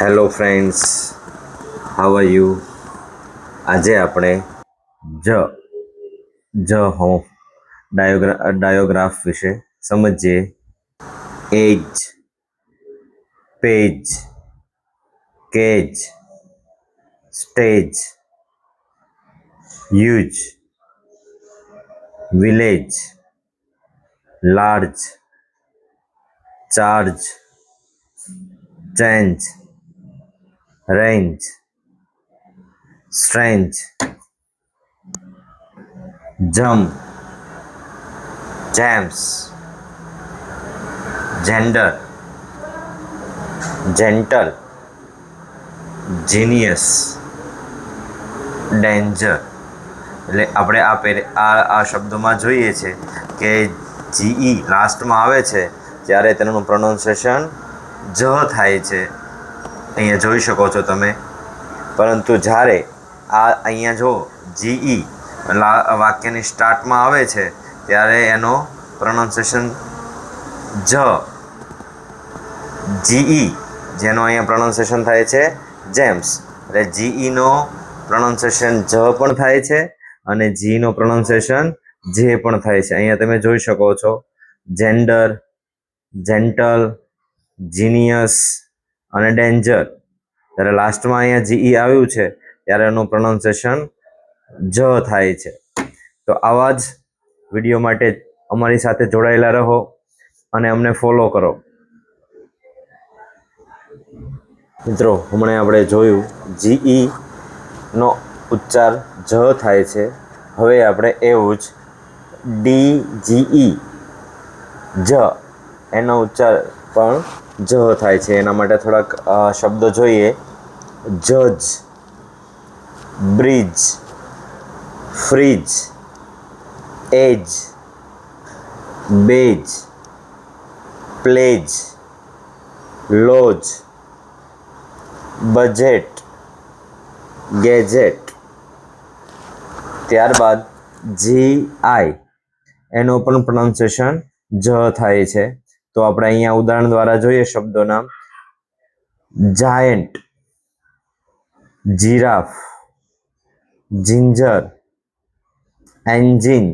Hello friends, how are you? આજે આપણે જ જ હો ડાયોગ્રાફ વિશે સમજીએ. Age, page, cage, stage, huge, village, large, charge, change, range, strange, jam, gems, gender, gentle, genius, danger. એટલે આપણે આ શબ્દોમાં જોઈએ છે કે જીઈ લાસ્ટમાં આવે છે ત્યારે તેનું પ્રોનાઉન્સિએશન જ થાય છે. અહીંયા જોઈ શકો છો તમે. પરંતુ જ્યારે અહીંયા જો જીઈ વાક્યની સ્ટાર્ટમાં આવે છે ત્યારે એનો પ્રોનાઉન્સિએશન જીઈ, જેનો અહીંયા પ્રોનાઉન્સિએશન થાય છે જેમ્સ. એટલે જીઈનો પ્રોનાઉન્સિએશન જ પણ થાય છે અને જીનો પ્રોનાઉન્સિએશન જે પણ થાય છે. અહીંયા તમે જોઈ શકો છો જેન્ડર, જેન્ટલ, જીનિયસ અને ડેન્જર. જ્યારે લાસ્ટમાં અહીંયા જીઈ આવ્યું છે ત્યારે એનું પ્રોનાઉન્સિએશન જ થાય છે. તો આવા જ વિડીયો માટે અમારી સાથે જોડાયેલા રહો અને અમને ફોલો કરો. મિત્રો, હમણાં આપણે જોયું જીઈ નો ઉચ્ચાર જ થાય છે. હવે આપણે એવું જ ડીજીઈ જ એનો ઉચ્ચાર પણ જ થાય છે. એના માટે થોડાક શબ્દો જોઈએ. જજ, બ્રિજ, ફ્રીજ, એજ, બેજ, પ્લેજ, લોજ, બજેટ, ગેજેટ. ત્યારબાદ જીઆઈ એનો પણ પ્રોનાઉન્સિએશન જ થાય છે. તો આપણે અહીંયા ઉદાહરણ દ્વારા જોઈએ શબ્દોના. Giant, giraffe, ginger, engine,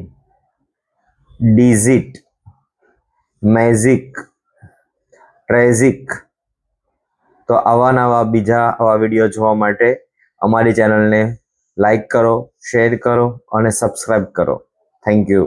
digit, magic, tragic. તો આવા વિડીયો જોવા માટે અમારી ચેનલને લાઈક કરો, શેર કરો અને સબસ્ક્રાઈબ કરો. Thank you.